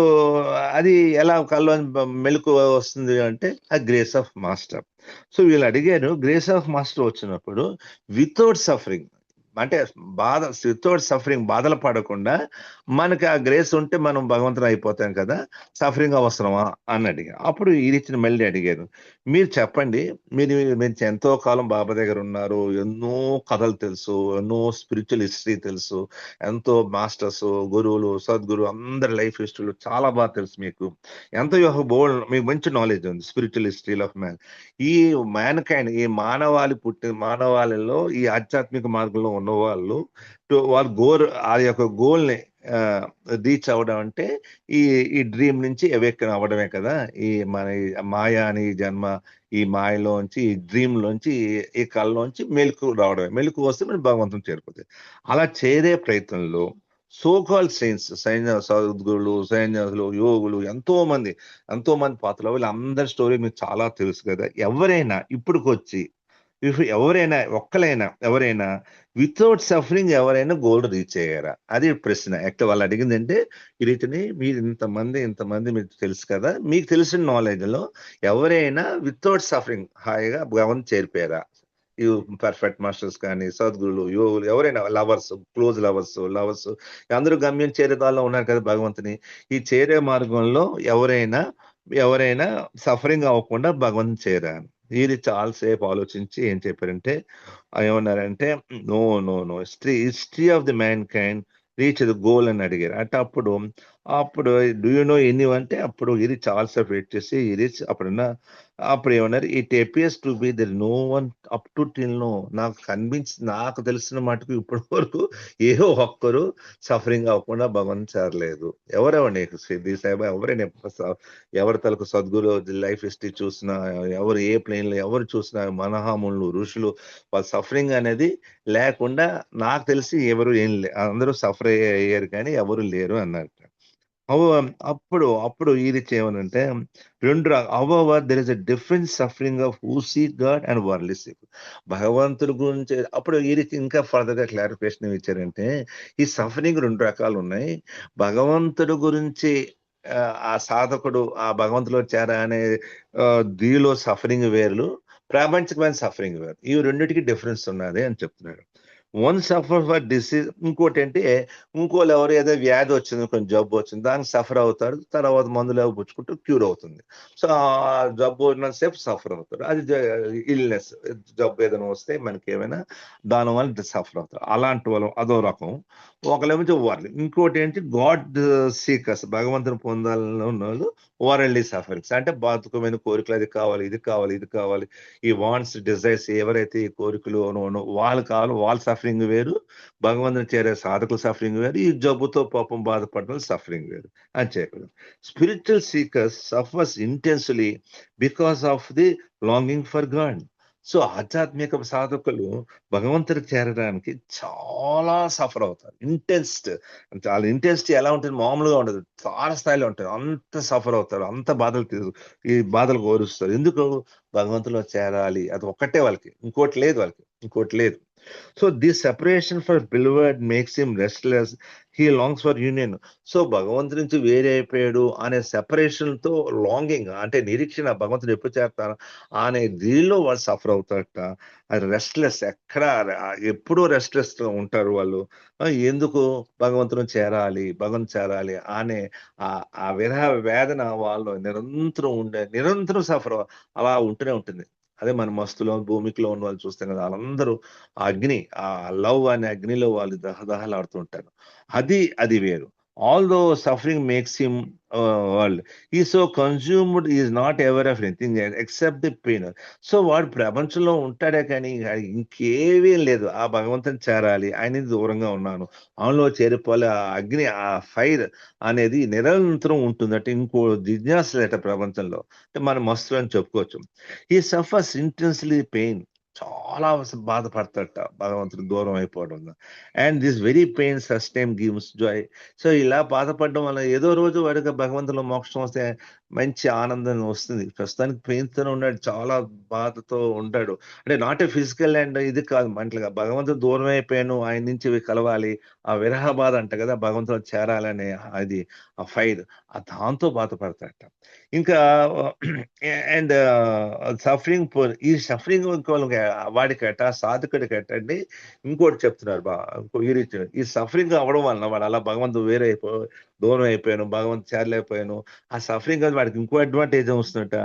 అది ఎలా కళ్ళలో మెలకు వస్తుంది అంటే ఆ గ్రేస్ ఆఫ్ మాస్టర్. సో వీళ్ళు అడిగారు, గ్రేస్ ఆఫ్ మాస్టర్ వచ్చినప్పుడు వితౌట్ సఫరింగ్, అంటే వితౌట్ సఫరింగ్, బాధలు పడకుండా మనకి ఆ గ్రేస్ ఉంటే మనం భగవంతుడు అయిపోతాం కదా, సఫరింగ్ అవసరమా అని అడిగారు. అప్పుడు ఈరిచ్చిన మళ్ళీ అడిగారు, మీరు చెప్పండి, మీరు ఎంతో కాలం బాబా దగ్గర ఉన్నారు, ఎన్నో కథలు తెలుసు, ఎన్నో స్పిరిచువల్ హిస్టరీ తెలుసు, ఎంతో మాస్టర్స్, గురువులు, సద్గురు అందరి లైఫ్ హిస్టరీలు చాలా బాగా తెలుసు మీకు, ఎంతో మీకు మంచి నాలెడ్జ్ ఉంది స్పిరిచువల్ హిస్టరీ ఆఫ్ మ్యాన్. ఈ మ్యాన్కైండ్, ఈ మానవాళిలో ఈ ఆధ్యాత్మిక మార్గంలో ఉన్నవాళ్ళు వాళ్ళ ఆ యొక్క గోల్ని రీచ్ అవ్వడం అంటే ఈ డ్రీమ్ నుంచి అవేకన్ అవ్వడమే కదా. ఈ మన మాయా అని జన్మ, ఈ మాయలోంచి, ఈ డ్రీమ్ లోంచి, ఈ కళ్ళలోంచి మెలకు రావడమే. మెలకు వస్తే మనం భగవంతుని చేరుకుంటుంది. అలా చేరే ప్రయత్నంలో సోకాల్ సద్గురులు, సైన్యాసులు, యోగులు, ఎంతో మంది పాత్రలు, వీళ్ళందరి స్టోరీ మీకు చాలా తెలుసు కదా. ఎవరైనా ఇప్పటికొచ్చి ఎవరైనా వితౌట్ సఫరింగ్ ఎవరైనా గోల్ రీచ్ అయ్యారా? అది ప్రశ్న. యాక్చువల్ వాళ్ళు అడిగింది అంటే ఈ రీతిని మీరు ఇంతమంది మీకు తెలుసు కదా, మీకు తెలిసిన నాలెడ్జ్ లో ఎవరైనా వితౌట్ సఫరింగ్ హాయిగా భగవంతు చేరిపోయారా? ఈ పర్ఫెక్ట్ మాస్టర్స్ కానీ, సద్గురులు, యోగులు, ఎవరైనా లవర్స్, క్లోజ్ లవర్స్ అందరూ గమ్యం చేరే దానిలో ఉన్నారు కదా భగవంతుని. ఈ చేరే మార్గంలో ఎవరైనా సఫరింగ్ అవ్వకుండా భగవంతుని చేరారు. ఇది చాలాసేపు ఆలోచించి ఏం చెప్పారంటే ఏమన్నారంటే no history of the mankind reach the goal అని అడిగారు. అంటే అప్పుడు డూ యూ నో ఎనీ అంటే అప్పుడు ఇది చాలాసేపు వెయిట్ చేసి ఇది అప్పుడు ఏమన్నారు, it appears to be there no one up to till now. నాకు తెలిసిన మటుకు ఇప్పటి వరకు ఏదో ఒక్కరు సఫరింగ్ అవ్వకుండా భగవంతు చేరలేదు. ఎవరెవరిని సిద్ధి సాయిబా ఎవరైనా ఎవరి తలకు సద్గురు లైఫ్ హిస్టరీ చూసినా, ఎవరు ఏ ప్లేన్ లో ఎవరు చూసినా, మనహాములు ఋషులు వాళ్ళ సఫరింగ్ అనేది లేకుండా నాకు తెలిసి ఎవరు అందరూ సఫర్ అయ్యారు కానీ ఎవరు లేరు అన్నారు. అప్పుడు ఇది చేయమనంటే there is a different suffering of who seek God and వర్లీ సీక్. భగవంతుడి గురించి అప్పుడు ఈ రీతి ఇంకా ఫర్దర్ గా క్లారిఫికేషన్ ఇచ్చారంటే ఈ సఫరింగ్ 2 రకాలు ఉన్నాయి. భగవంతుడి గురించి ఆ సాధకుడు ఆ భగవంతులో చేరా అనే దీనిలో సఫరింగ్ వేరు, ప్రాపంచికమైన సఫరింగ్ వేరు. ఈ రెండింటికి డిఫరెన్స్ ఉన్నది అని చెప్తున్నాడు. వన్ సఫర్ ఫర్ డిసీజ్, ఇంకోటి అంటే ఇంకోళ్ళు ఎవరు ఏదో వ్యాధి వచ్చింది, కొంచెం జబ్బు వచ్చింది, దానికి సఫర్ అవుతాడు, తర్వాత మందులు అవి పుచ్చుకుంటూ క్యూర్ అవుతుంది. సో ఆ జబ్బు ఉన్నసేపు సఫర్ అవుతాడు, అది ఇల్నెస్, జబ్బు ఏదైనా వస్తే మనకి ఏమైనా దానివల్ల సఫర్ అవుతారు. అలాంటి వాళ్ళు అదో రకం. ఒకళ్ళేమో వర్లీ. ఇంకోటి ఏంటి గాడ్ సీకర్స్, భగవంతుని పొందాలని ఉన్న వాళ్ళు వరల్డ్లీ సఫరింగ్స్, అంటే బాతుకమైన కోరికలు, అది కావాలి ఇది కావాలి ఈ వాంట్స్ డిజైర్స్ ఎవరైతే ఈ కోరికలు వాళ్ళు కావాలి, వాళ్ళ సఫరింగ్ వేరు, భగవంతుని చేరే సాధకుల సఫరింగ్ వేరు, ఈ జబ్బుతో పాపం బాధపడడం సఫరింగ్ వేరు అని చెప్పారు. Spiritual seekers suffers intensely because of the longing for God. So ఆధ్యాత్మిక సాధకులు భగవంతుడికి చేరడానికి చాలా సఫర్ అవుతారు. చాలా ఇంటెన్సిటీ ఎలా ఉంటుంది, మామూలుగా ఉండదు, చాలా స్థాయిలో ఉంటుంది. అంత సఫర్ అవుతారు, అంత ఈ బాధలు కోరుస్తారు. ఎందుకు? భగవంతులో చేరాలి, అది ఒక్కటే వాళ్ళకి, ఇంకోటి లేదు. So this separation for beloved makes him restless, he longs for union. So భగవంతుడి నుంచి వేరే అయిపోయాడు అనే సెపరేషన్ తో లాంగింగ్, అంటే నిరీక్షణ, భగవంతుడు ఎప్పుడు చేరతారు అనే దీనిలో వాళ్ళు సఫర్ అవుతారట. అది రెస్ట్లెస్, ఎప్పుడూ రెస్ట్లెస్ ఉంటారు వాళ్ళు. ఎందుకు భగవంతుని చేరాలి అనే ఆ విరహ వేదన వాళ్ళు నిరంతరం సఫర్ అలా ఉంటూనే ఉంటుంది. అదే మన మస్తులో భూమికిలో ఉన్న వాళ్ళు చూస్తాం కదా, వాళ్ళందరూ ఆ అగ్ని, ఆ లవ్ అనే అగ్నిలో వాళ్ళు దహదహలాడుతుంటారు. అది వేరు. Although suffering makes him world ఈ so consumed is not ever of anything except the pain. So వాడు ప్రపంచంలో ఉంటాడే కానీ ఇంకేమీ లేదు. ఆ భగవంతుని చేరాలి, ఆయన దూరంగా ఉన్నాను, ఆయనలో చేరిపోవాలి, ఆ అగ్ని, ఆ ఫైర్ అనేది నిరంతరం ఉంటుంది. అంటే ఇంకో జిజ్ఞాస లేట ప్రపంచంలో, అంటే మనం మస్తు అని చెప్పుకోవచ్చు. ఈ సఫర్స్ ఇంటెన్స్లీ పెయిన్, చాలా బాధపడతాడట భగవంతుడు దూరం అయిపోవడం. And this very pain sustain gives Joy. So ఇలా బాధపడడం వల్ల ఏదో రోజు వాడికి భగవంతులో మోక్షం వస్తే మంచి ఆనందం వస్తుంది. ప్రస్తుతానికి పెయిన్తో ఉన్నాడు, చాలా బాధతో ఉంటాడు. అంటే నాట్ ఏ ఫిజికల్ అండ్ ఇది కాదు, మంటలుగా భగవంతుడు దూరం అయిపోయాను, ఆయన నుంచి కలవాలి, ఆ విరహ బాధ అంట కదా, భగవంతుడు చేరాలనే అది ఆ ఫైర్, దాంతో బాధపడతాడట. ఇంకా అండ్ సఫరింగ్ ఈ సఫరింగ్ వాడికట, సాధకుడికట అండి. ఇంకోటి చెప్తున్నారు ఈ సఫరింగ్ అవ్వడం వలన వాడు అలా భగవంతుడు దూరం అయిపోయాను, భగవంతు చేరలేకపోయాను, ఆ సఫరింగ్ వాడికి ఇంకో అడ్వాంటేజ్ వస్తుందట.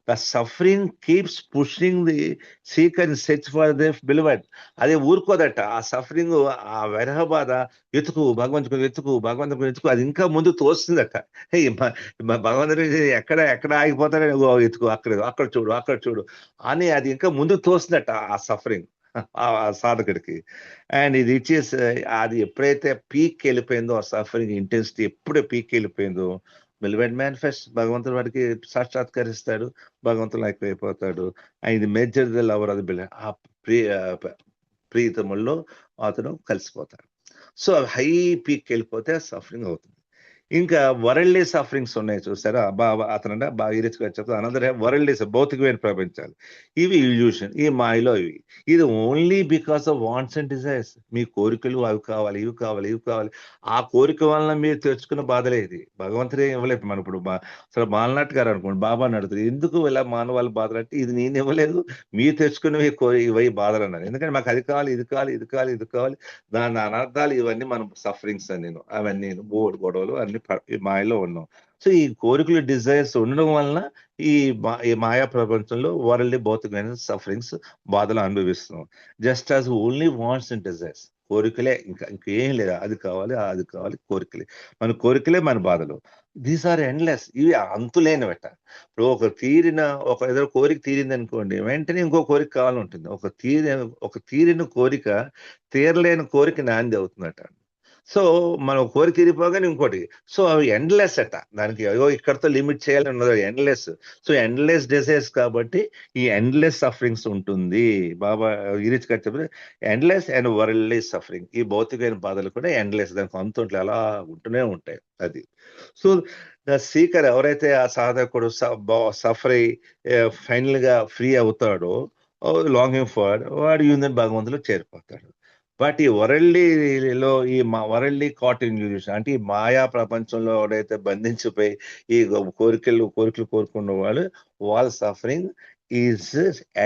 The suffering keeps pushing the seeker in search for the beloved. అదే ఊరుకోదట, ఆ సఫరింగ్, ఆ విరహ బాధ, భగవంతుడు అది ఇంకా ముందు తోస్తుందట. భగవంతుడు ఎక్కడ ఆగిపోతాడో ఎత్తుకు, అక్కడ చూడు అని అది ఇంకా ముందు తోస్తుందట ఆ సఫరింగ్ ఆ సాధకుడికి. అండ్ ఇది ఇచ్చేసి అది ఎప్పుడైతే పీక్ వెళ్ళిపోయిందో, ఆ సఫరింగ్ ఇంటెన్సిటీ ఎప్పుడే పీక్ వెళ్ళిపోయిందో, బిలీవర్డ్ మేనిఫెస్ట్, భగవంతుడు వాడికి సాక్షాత్కరిస్తాడు, భగవంతుడు అయిపోతాడు. ఇది మేజర్ ద లవర్ అది ఆ ప్రియతముల్లో అతను కలిసిపోతాడు. సో హై పీక్ వెళ్ళిపోతే సఫరింగ్ అవుతుంది. ఇంకా వరల్డ్లీ సఫరింగ్స్ ఉన్నాయి చూసారా, అతనంటే బాగా ఈరిచ్ గారు చెప్తారు, అనదర్ వరల్డ్లీ భౌతికమైన ప్రపంచాలు, ఇవి ఇల్యూషన్, ఈ మాయలో ఇవి. ఇది only because of wants and desires. మీ కోరికలు అవి కావాలి, ఇవి కావాలి, ఇవి కావాలి, ఆ కోరిక వలన మీరు తెచ్చుకున్న బాధలే ఇది. భగవంతుడే ఇవ్వలేదు. మనం ఇప్పుడు అసలు బాలనాథ్ గారు అనుకోండి, బాబా అడుగుతారు ఎందుకు ఇలా మానవాళి బాధలు అంటే, ఇది నేను ఇవ్వలేదు, మీరు తెచ్చుకున్నవి ఇవి బాధలు అన్నారు. ఎందుకంటే మాకు అది కావాలి, ఇది కావాలి, ఇది కావాలి, ఇది కావాలి, దాని అనర్థాలు ఇవన్నీ మనం సఫరింగ్స్ అని, నేను అవన్నీ బోర్డు గొడవలు అన్ని ఈ మాయలో ఉన్నాం. సో ఈ కోరికలు డిజైర్స్ ఉండడం వలన ఈ మాయా ప్రపంచంలో వరల్డ్ భౌతికమైన సఫరింగ్స్, బాధలు అనుభవిస్తున్నాం. Just as only wants and desires, కోరికలే, ఇంకేం లేదా, అది కావాలి, అది కావాలి, కోరికలే, మన కోరికలే మన బాధలు. దీస్ ఆర్ ఎండ్లెస్, ఇవి అంతులేనివట. ఇప్పుడు ఒక ఏదో కోరిక తీరింది అనుకోండి, వెంటనే ఇంకో కోరిక కావాలని ఉంటుంది. ఒక తీరిన కోరిక తీరలేని కోరిక నాంది అవుతుందట. సో మనం కోరిక తీరిపోగానే ఇంకోటి. సో అవి ఎండ్లెస్ అట. దానికి అయ్యో ఇక్కడతో లిమిట్ చేయాలని ఉన్నది, ఎండ్లెస్. సో ఎండ్లెస్ డిజైర్స్ కాబట్టి ఈ ఎండ్లెస్ సఫరింగ్స్ ఉంటుంది. బాబా ఈరిచ్ గారు చెప్పారు, ఎండ్లెస్ అండ్ వరల్డ్లీ సఫరింగ్, ఈ భౌతికమైన బాధలు కూడా ఎండ్లెస్, దానికి అంతుంటే అలా ఉంటూనే ఉంటాయి. అది. సో ద సీకర్, ఎవరైతే ఆ సాధకుడు సఫర్ అయ్యి ఫైనల్ గా ఫ్రీ అవుతాడో, లాంగింగ్ ఫర్, వాడు యూనియన్ భగవంతులో చేరిపోతాడు. బట్ ఈ వరల్డ్లీలో వరల్డ్లీ కాట్ ఇన్ ఇల్యూషన్, అంటే ఈ మాయా ప్రపంచంలో ఎవరైతే బంధించిపోయి ఈ కోరికలు కోరుకున్న వాళ్ళ సఫరింగ్ ఈజ్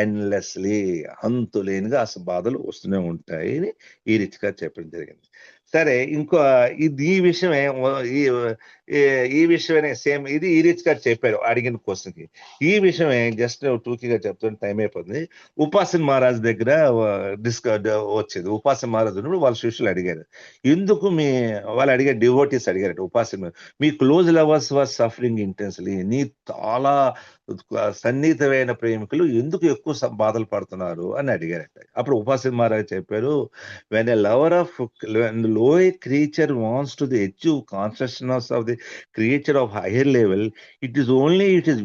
ఎండ్లెస్లీ, అంతులేనిగా అసలు బాధలు వస్తూనే ఉంటాయి అని ఈ రీతిగా చెప్పడం జరిగింది. సరే, ఇంకో ఈ విషయమే ఈ విషయమే సేమ్ ఇది ఈ రీచ్ గారు చెప్పారు అడిగిన క్వశ్చన్కి. ఈ విషయమే జస్ట్ టూకీగా చెప్తున్న టైం అయిపోతుంది. ఉపాసన్ మహారాజ్ దగ్గర వచ్చేది. ఉపాసన్ మహారాజ్ ఉన్నప్పుడు వాళ్ళ శిష్యులు అడిగారు, ఎందుకు వాళ్ళు అడిగారు, డివోటీస్ అడిగారు, ఉపాసన్ మీ close lovers were suffering intensely, నీ చాలా సన్నిహితమైన ప్రేమికులు ఎందుకు ఎక్కువ బాధలు పడుతున్నారు అని అడిగారట. అప్పుడు ఉపాసన్ మహారాజ్ చెప్పారు, when a lover of when the lower creature wants to achieve consciousness of the creature of higher level, it is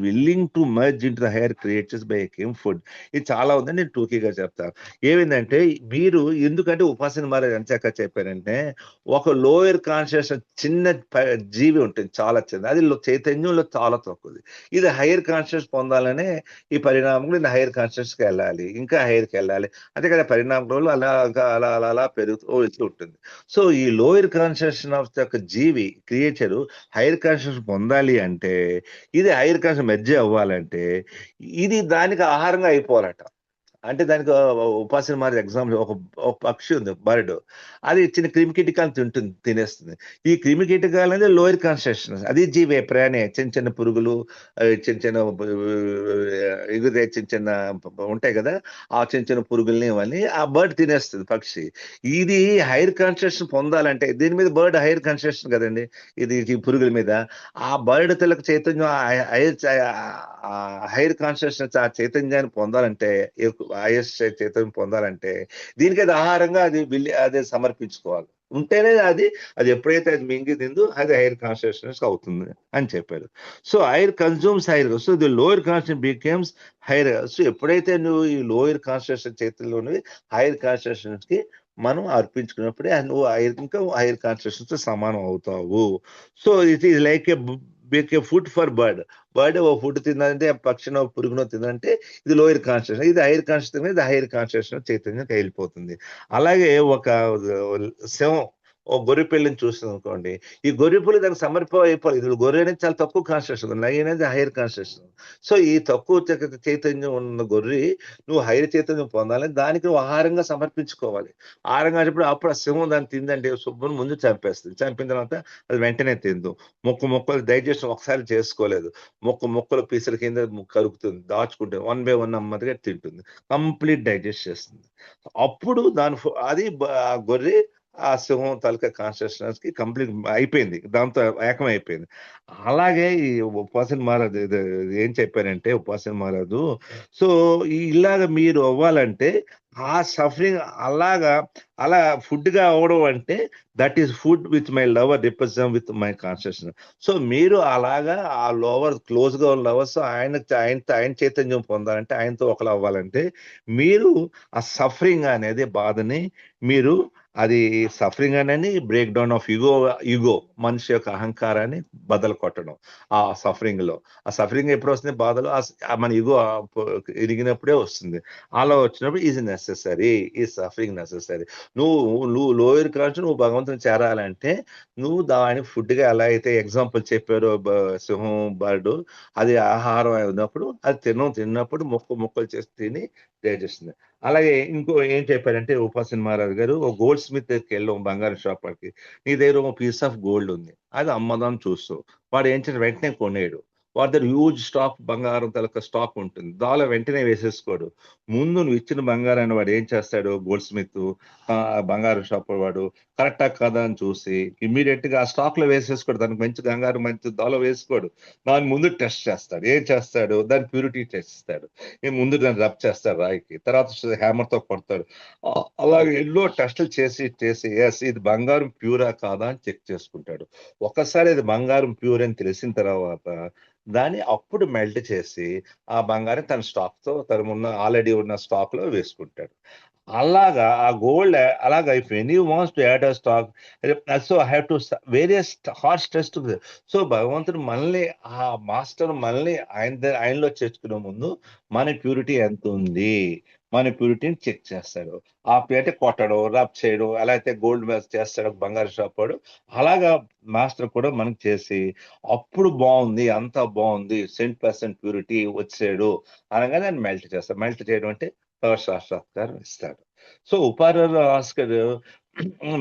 willing to merge into the higher creatures by taking food. ఇది చాలా ఉందని నేను టూకీగా చెప్తాను. ఏమైందంటే మీరు ఎందుకంటే ఉపాసన మహారాజ్ ఎంత చక్కగా చెప్పారంటే, ఒక లోయర్ కాన్షియస్నెస్ చిన్న జీవి ఉంటుంది, చాలా చిన్నది, అది చైతన్యంలో చాలా తక్కువది. ఇది హైయర్ కాన్షియస్ పొందాలనే ఈ పరిణామంలో హైయర్ కాన్షియస్కి వెళ్ళాలి, ఇంకా హైయర్కి వెళ్ళాలి, అంతే కదా పరిణామంలో అలా అలా అలా అలా పెరుగుతూ ఉంటుంది. సో ఈ లోయర్ కాన్షియస్నెస్ యొక్క జీవి క్రియేచర్ హైయర్ కాన్షియస్ పొందాలి అంటే, ఇది హైయర్ కాన్షియస్ మెర్జ్ అవ్వాలంటే ఇది దానికి ఆహారంగా అయిపోవాలట. అంటే దానికి ఉపాసన మారి ఎగ్జాంపుల్, ఒక పక్షి ఉంది, బర్డ్, అది చిన్న క్రిమికీటకాలను తినేస్తుంది. ఈ క్రిమికీటకాలు అనేది లోయర్ కాన్షియస్నెస్, అది జీవే, ప్రాణి, చిన్న చిన్న పురుగులు, చిన్న చిన్న ఎగురే చిన్న చిన్న ఉంటాయి కదా, ఆ చిన్న చిన్న పురుగుల్ని ఇవన్నీ ఆ బర్డ్ తినేస్తుంది, పక్షి. ఇది హైయర్ కాన్షియస్ పొందాలంటే, దీని మీద బర్డ్ హైయర్ కాన్షియస్ కదండి, ఇది ఈ పురుగుల మీద. ఆ బర్డ్ తెలకు చైతన్యం, హైయర్ కాన్షియస్నెస్, ఆ చైతన్యాన్ని పొందాలంటే, ఆయుష్ చైతన్యం పొందాలంటే దీనికి అది ఆహారంగా అది సమర్పించుకోవాలి, ఉంటేనే అది ఎప్పుడైతే అది మింగి తిందో అది హైయర్ కాన్షియస్నెస్ అవుతుంది అని చెప్పారు. So higher consumes higher, so the lower conscious becomes higher. So ఎప్పుడైతే నువ్వు ఈ లోయర్ కాన్షియస్నెస్ చైతన్యంలోని హైయర్ కాన్షియస్నెస్ కి మనం అర్పించుకున్నప్పుడే నువ్వు ఇంకా హైయర్ కాన్షియస్నెస్ సమానం అవుతావు. So it is like a food for bird. ఓ ఫుడ్ తిందంటే, పక్షినో పురుగునో తిందంటే ఇది లోయర్ కాన్షియస్నెస్, ఇది హైయర్ కాన్షియస్నెస్, ఇది హైయర్ కాన్షియస్నెస్ చైతన్యంకి వెళ్ళిపోతుంది. అలాగే ఒక శవం, ఓ గొర్రె పిల్లని చూస్తుంది అనుకోండి, ఈ గొర్రె పిల్లి దానికి అయిపోవాలి. ఇది గొర్రె అనేది చాలా తక్కువ కాన్షియస్నెస్, నై అనేది హైయర్ కాన్షియస్నెస్. సో ఈ తక్కువ చైతన్యం ఉన్న గొర్రె నువ్వు హైయర్ చైతన్యం పొందాలని దానికి నువ్వు ఆహారంగా సమర్పించుకోవాలి. ఆహారంగా అప్పుడు ఆ సింహం దాన్ని తిందంటే శుభ్రం ముందు చంపేస్తుంది, చంపిన తర్వాత అది వెంటనే తిందు. మొక్కలు డైజెషన్ ఒకసారి చేసుకోలేదు, మొక్కలు పీసుల కింద కరుగుతుంది, దాచుకుంటుంది, 1 by 1 నెమ్మదిగా తింటుంది, కంప్లీట్ డైజెస్ట్ చేస్తుంది. అప్పుడు అది ఆ గొర్రె ఆ సింహం తాలూకా కాన్షియస్నెస్ కి కంప్లీట్ అయిపోయింది, దాంతో ఏకమైపోయింది. అలాగే ఈ ఉపాసన మహారాజు ఏం చెప్పారంటే, ఉపాసన మహారాజు, సో ఇలాగ మీరు అవ్వాలంటే ఆ సఫరింగ్ అలా ఫుడ్ గా అవడం అంటే that is food with my lover represent with my consciousness. So మీరు అలాగా ఆ లవర్ క్లోజ్ గా ఉన్న లవర్స్ ఆయన చైతన్యం పొందాలంటే, ఆయనతో ఒకలా అవ్వాలంటే మీరు ఆ సఫరింగ్ అనేది బాధని మీరు అది సఫరింగ్ అనేది బ్రేక్ డౌన్ ఆఫ్ ఈగో మనిషి యొక్క అహంకారాన్ని బదలు కొట్టడం ఆ సఫరింగ్ లో. ఆ సఫరింగ్ ఎప్పుడు వస్తుంది బాధలో మన ఈగో ఇరిగినప్పుడే వస్తుంది. అలా వచ్చినప్పుడు ఈజ్ నెసెసరీ, ఈ సఫరింగ్ నెసెసరీ. నువ్వు లోయర్ కావచ్చు, నువ్వు భగవంతుని చేరాలంటే నువ్వు దాని ఫుడ్ గా ఎలా అయితే ఎగ్జాంపుల్ చెప్పారో సింహం బర్డ్ అది ఆహారం అయినప్పుడు అది తిన్నప్పుడు ముక్కలు చేసి తిని చేస్తుంది. అలాగే ఇంకో ఏం చెప్పారంటే ఉపాసన్ మహారాజ్ గారు ఒక గోల్డ్ స్మిత్ దగ్గరికి వెళ్ళాం బంగారం షాప్ వాడికి. నీ దగ్గర ఒక పీస్ ఆఫ్ గోల్డ్ ఉంది, అది అమ్మదాం చూస్తావు. వాడు ఏం చేసి వెంటనే కొనేడు. వాడి దగ్గర హ్యూజ్ స్టాక్ బంగారం తలక స్టాక్ ఉంటుంది, దానిలో వెంటనే వేసేసుకోడు. ముందు నువ్వు ఇచ్చిన బంగారాన్ని వాడు ఏం చేస్తాడు, గోల్డ్ స్మిత్ బంగారం షాప్ వాడు కరెక్టా కదా అని చూసి ఇమ్మీడియట్ గా ఆ స్టాక్ లో వేసేసుకోడు. దానికి మంచి బంగారం మంచి దానిలో వేసుకోడు. దాని ముందు టెస్ట్ చేస్తాడు. ఏం చేస్తాడు, దాని ప్యూరిటీ టెస్ట్ చేస్తాడు. ముందు దాన్ని రబ్ చేస్తాడు రాయికి, తర్వాత హ్యామర్ తో కొడతాడు. అలాగే ఎన్నో టెస్టులు చేసి ఎస్ ఇది బంగారం ప్యూరా కాదా అని చెక్ చేసుకుంటాడు. ఒక్కసారి ఇది బంగారం ప్యూర్ అని తెలిసిన తర్వాత దాన్ని అప్పుడు మెల్ట్ చేసి ఆ బంగారం తన స్టాక్ తో ఆల్రెడీ ఉన్న స్టాక్ లో వేసుకుంటాడు. అలాగా ఆ గోల్డ్ అలాగా if any wants to add a stock, so I have to various harsh test. So భగవంతుడు మనల్ని ఆ మాస్టర్ మనల్ని ఆయనలో చేర్చుకునే ముందు మన ప్యూరిటీ ఎంత ఉంది, మన ప్యూరిటీని చెక్ చేస్తాడు. ఆ అంటే కొట్టడం రబ్ చేయడం ఎలా అయితే గోల్డ్ చేస్తాడు బంగారు షాప్ వాడు, అలాగా మాస్టర్ కూడా మనకి చేసి అప్పుడు బాగుంది అంతా బాగుంది 100% ప్యూరిటీ వచ్చాడు అనగానే దాన్ని మెల్ట్ చేస్తాడు. మెల్ట్ చేయడం అంటే సాక్షాత్కారం ఇస్తాడు. సో ఉపాధ్యాయులు ఆస్కర్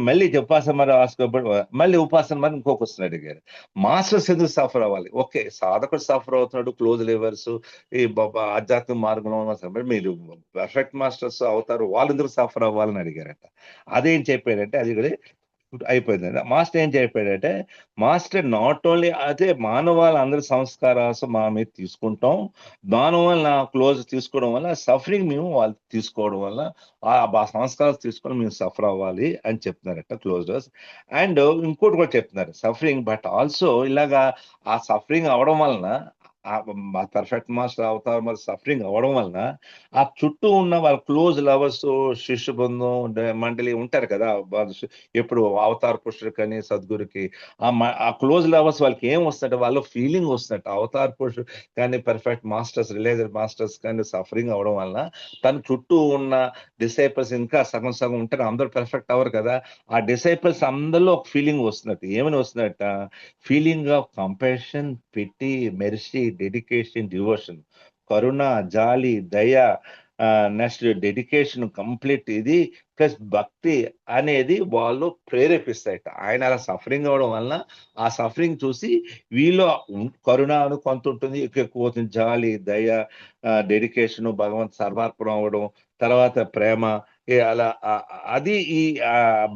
మళ్ళీ ఉపాసన మరి ఆస్కర్ మళ్ళీ ఉపాసన మరి ఇంకో క్వశ్చన్ అడిగారు, మాస్టర్స్ ఎందుకు సఫర్ అవ్వాలి? ఓకే సాధకుడు సఫర్ అవుతున్నాడు, క్లోజ్ లివర్స్ ఈ ఆధ్యాత్మిక మార్గంలో ఉన్న మీరు పర్ఫెక్ట్ మాస్టర్స్ అవుతారు, వాళ్ళు ఎందుకు సఫర్ అవ్వాలని అడిగారట. అదేం చెప్పారంటే అది కూడా అయిపోయిందండి. మాస్టర్ ఏం చెప్పాడంటే మాస్టర్ నాట్ ఓన్లీ అదే మానవాళి అందరి సంస్కారాలు మా మీద తీసుకుంటాం, దానివల్ల క్లోజ్ తీసుకోవడం వల్ల సఫరింగ్ మేము వాళ్ళు తీసుకోవడం వల్ల ఆ సంస్కారాలు తీసుకొని మేము సఫర్ అవ్వాలి అని చెప్తున్నారట క్లోజర్స్. అండ్ ఇంకోటి కూడా చెప్తున్నారు సఫరింగ్, బట్ ఆల్సో ఇలాగా ఆ సఫరింగ్ అవడం వలన పర్ఫెక్ట్ మాస్టర్ అవుతారు మరి సఫరింగ్ అవడం వలన ఆ చుట్టూ ఉన్న వాళ్ళ క్లోజ్ లవర్స్ శిష్య బృందం మండలి ఉంటారు కదా, ఎప్పుడు అవతార పురుషుడు కానీ సద్గురుకి ఆ క్లోజ్ లవర్స్ వాళ్ళకి ఏం వస్తుందంటే వాళ్ళు ఫీలింగ్ వస్తుందట అవతార పురుషుడు కానీ పర్ఫెక్ట్ మాస్టర్స్ రిలేటెడ్ మాస్టర్స్ కానీ సఫరింగ్ అవడం వలన తన చుట్టూ ఉన్న డిసైపుల్స్ ఇంకా సగం సగం ఉంటారు, అందరూ పర్ఫెక్ట్ అవ్వరు కదా. ఆ డిసైపుల్స్ అందరిలో ఒక ఫీలింగ్ వస్తున్నట్టు, ఏమని వస్తున్నట్ట, feeling of compassion, pity, mercy, dedication, devotion, కరుణ, జాలి, దయ, నెక్స్ట్ డెడికేషన్ కంప్లీట్ ఇది ప్లస్ భక్తి అనేది వాళ్ళు ప్రేరేపిస్తాయట. ఆయన అలా సఫరింగ్ అవడం వలన ఆ సఫరింగ్ చూసి వీళ్ళు కరుణ అని కొంత ఉంటుంది, ఎక్కువ అవుతుంది, జాలి, దయ, డెడికేషన్, భగవంత్ సర్వార్పణం అవ్వడం, తర్వాత ప్రేమ అలా అది ఈ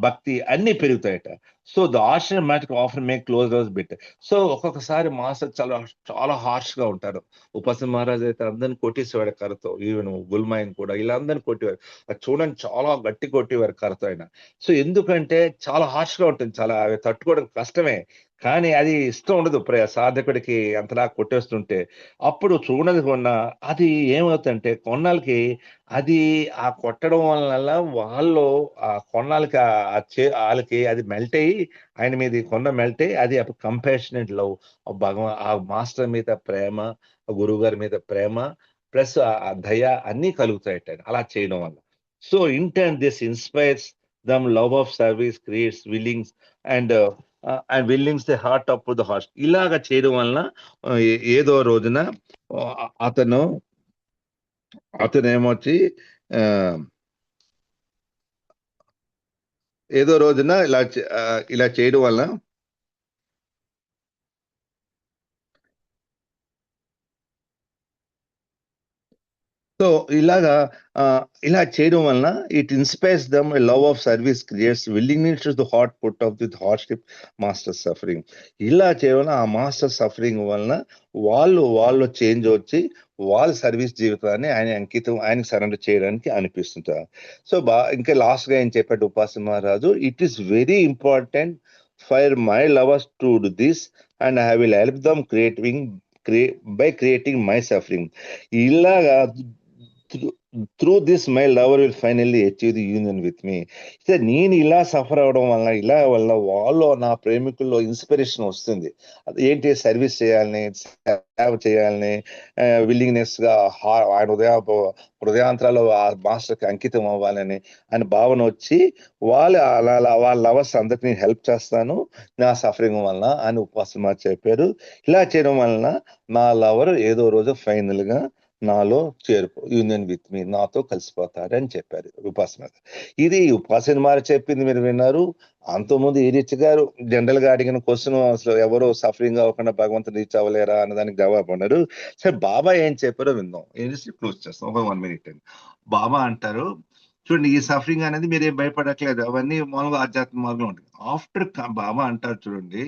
భక్తి అన్ని పెరుగుతాయట. So the ashram mat offer make close రోజు బిట్. సో ఒక్కొక్కసారి మాస్టర్ చాలా చాలా హార్ష్ గా ఉంటారు. ఉపాసన మహారాజ్ అయితే అందరిని కొట్టేసేవాడు కర్రతో, ఈవెన్ గుల్మాయిన్ కూడా ఇలా అందరిని కొట్టేవారు. అది చూడండి చాలా గట్టి కొట్టేవారు కర్రతో ఆయన. సో ఎందుకంటే చాలా హార్ష్ గా ఉంటుంది, చాలా అవి తట్టుకోవడం కష్టమే. కానీ అది ఇష్టం ఉండదు సాధకుడికి అంతలా కొట్టేస్తుంటే. అప్పుడు చూడని కొన్న అది ఏమవుతుందంటే కొన్నాళ్ళకి అది ఆ కొట్టడం వల్ల వాళ్ళు ఆ కొన్నాళ్ళకి వాళ్ళకి అది మెల్ట్ అయ్యి ఆయన మీద కొండ మెల్ట్ అయ్యి అది అప్పుడు కంపాషనేట్ లవ్, ఆ మాస్టర్ మీద ప్రేమ, గురువు గారి మీద ప్రేమ ప్లస్ ఆ దయ అన్ని కలుగుతాయట అలా చేయడం వల్ల. So intent this inspires them love of service creates willings and willings the heart up the heart. ఇలాగ చేయడం వలన ఏదో రోజున అతను ఏమొచ్చి ఆ, ఏదో రోజున ఇలా చేయడం వలన సో ఇలాగా ఇలా చేయడం వలన it inspires them love of service creates willingness to the heart put off the hardship master suffering. ఇలా చేయడం ఆ మాస్టర్ సఫరింగ్ వలన వాళ్ళు చేంజ్ వచ్చి వాళ్ళ సర్వీస్ జీవితాన్ని ఆయనకి సరెండర్ చేయడానికి అనిపిస్తుంటారు. సో ఇంకా లాస్ట్ గా ఏం చెప్పాడు ఉపాసన మహారాజు, it is very important for my lovers to do this and I will help them by creating my suffering. ఇలాగా through this my lover will finally achieve the union with me. నేను ఇలా suffer అవడం వల్ల వాళ్ళు నా ప్రేమికుల్లో inspiration వస్తుంది. అది ఏంటి, సర్వీస్ చేయాలని, సేవ చేయాలని, విల్లింగ్నెస్ గా ఆయన హృదయాంతరాలు ఆ మాస్టర్కి అంకితం అవ్వాలని అని భావన వచ్చి వాళ్ళ లవర్స్ అందరికి నేను హెల్ప్ చేస్తాను నా సఫరింగ్ వలన అని ఉపాసన చెప్పారు. ఇలా చేయడం వలన నా లవర్ ఏదో రోజు ఫైనల్ గా నాలో యూనియన్ విత్ మీ, నాతో కలిసిపోతారు అని చెప్పారు ఉపాసన. ఇది ఉపాసన మారి చెప్పింది మీరు విన్నారు. అంతకుముందు ఈరిచ్ గారు జనరల్ గా అడిగిన క్వశ్చన్ అసలు ఎవరు సఫరింగ్ అవ్వకుండా భగవంతుని రీచ్ అవ్వలేరా అన్నదానికి జవాబు అన్నారు. సరే బాబా ఏం చెప్పారో విందాం. ఏం చేసి క్లోజ్ చేస్తాం ఒక 1 minute. బాబా అంటారు, చూడండి ఈ సఫరింగ్ అనేది మీరేం భయపడట్లేదు, అవన్నీ మామూలుగా ఆధ్యాత్మిక మార్గంలో ఉంటాయి. బాబా అంటారు చూడండి,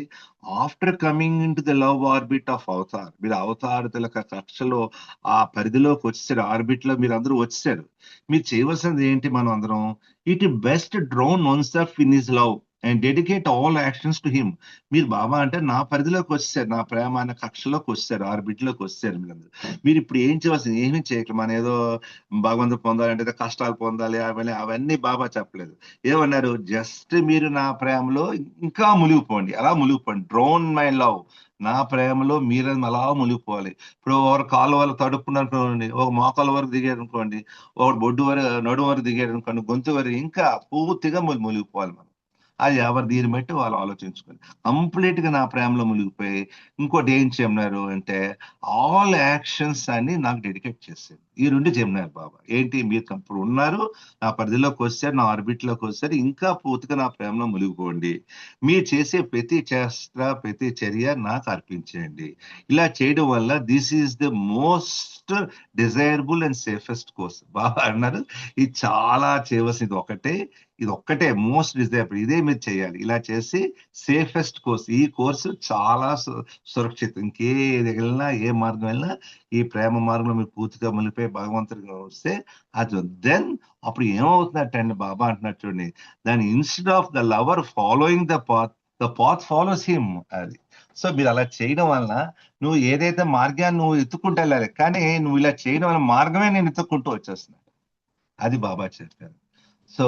after coming in to the love orbit of Avatar, మీరు అవతారతుల కక్షలో ఆ పరిధిలోకి వచ్చేసారు, ఆర్బిట్ లో మీరు అందరూ వచ్చేసారు. మీరు చేయవలసింది ఏంటి, మనం అందరం it best drone one self in his love and dedicate all actions to him. మీరు బాబా అంటే నా పరిధిలోకి వచ్చేసారు, నా ప్రేమ అనే కక్షలోకి వచ్చారు, ఆర్బిట్ లోకి వచ్చారు. మీరు ఇప్పుడు ఏం చేయవలసింది, ఏమీ చేయట్లేదు. మన ఏదో భగవంతుడు పొందాలంటే కష్టాలు పొందాలి అవన్నీ బాబా చెప్పలేదు. ఏమన్నారు, జస్ట్ మీరు నా ప్రేమలో ఇంకా మునిగిపోండి, అలా మునిగిపోండి. డ్రోన్ మై లవ్, నా ప్రేమలో మీరు అలా మునిగిపోవాలి. ఇప్పుడు ఒకరు కాలు వరకు తడుపుకున్నారనుకోండి, ఒక మోకాల వరకు దిగారు అనుకోండి, ఒకటి బొడ్డు వరకు నడుము వరకు దిగారు అనుకోండి, గొంతు వరకు ఇంకా పూర్తిగా మునిగిపోవాలి మనం. అది ఎవరు దీన్ని బట్టి వాళ్ళు ఆలోచించుకోవాలి. కంప్లీట్ గా నా ప్రేమలో మునిగిపోయి ఇంకోటి ఏం చేయమన్నారు అంటే ఆల్ యాక్షన్స్ అని నాకు డెడికేట్ చేశారు. ఈ 2 చేయమన్నారు బాబా. ఏంటి, మీరు ఇప్పుడు ఉన్నారు, నా పరిధిలోకి వచ్చారు, నా ఆర్బిట్ లోకి వచ్చారు, ఇంకా పూర్తిగా నా ప్రేమలో మునిగిపోండి. మీరు చేసే ప్రతి ప్రతి చర్య నాకు అర్పించేయండి. ఇలా చేయడం వల్ల this is the most desirable and safest course. Baba అన్నారు, ఇది చాలా చేయవలసింది ఇది ఒక్కటే మోస్ట్ డిజైరబుల్, ఇదే మీరు చేయాలి. ఇలా చేసి సేఫెస్ట్ కోర్స్, ఈ కోర్సు చాలా సురక్షితం. వెళ్ళినా ఏ మార్గం వెళ్ళినా ఈ ప్రేమ మార్గంలో మీరు పూర్తిగా మునిపోయి భగవంతుడిగా వస్తే అది దెన్ అప్పుడు ఏమవుతున్నట్టండి, బాబా అంటున్నట్టు చూడండి, దాని instead of the lover following the path follows him. అది సో మీరు అలా చేయడం వలన నువ్వు ఏదైతే మార్గాన్ని నువ్వు ఎత్తుకుంటూ వెళ్ళాలి, కానీ నువ్వు ఇలా చేయడం వల్ల మార్గమే నేను ఎత్తుకుంటూ వచ్చేస్తున్నాను. అది బాబా చెప్పారు. సో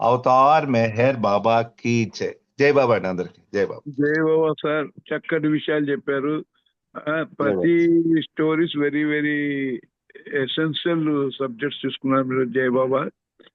అవతార్ మెహర్ బాబా కీ జై. జై బాబా అండి అందరికి. జై బాబా. జై బాబా సార్, చక్కటి విషయాలు చెప్పారు. ప్రతి stories very very essential subjects తీసుకున్నారు మీరు. జై బాబా.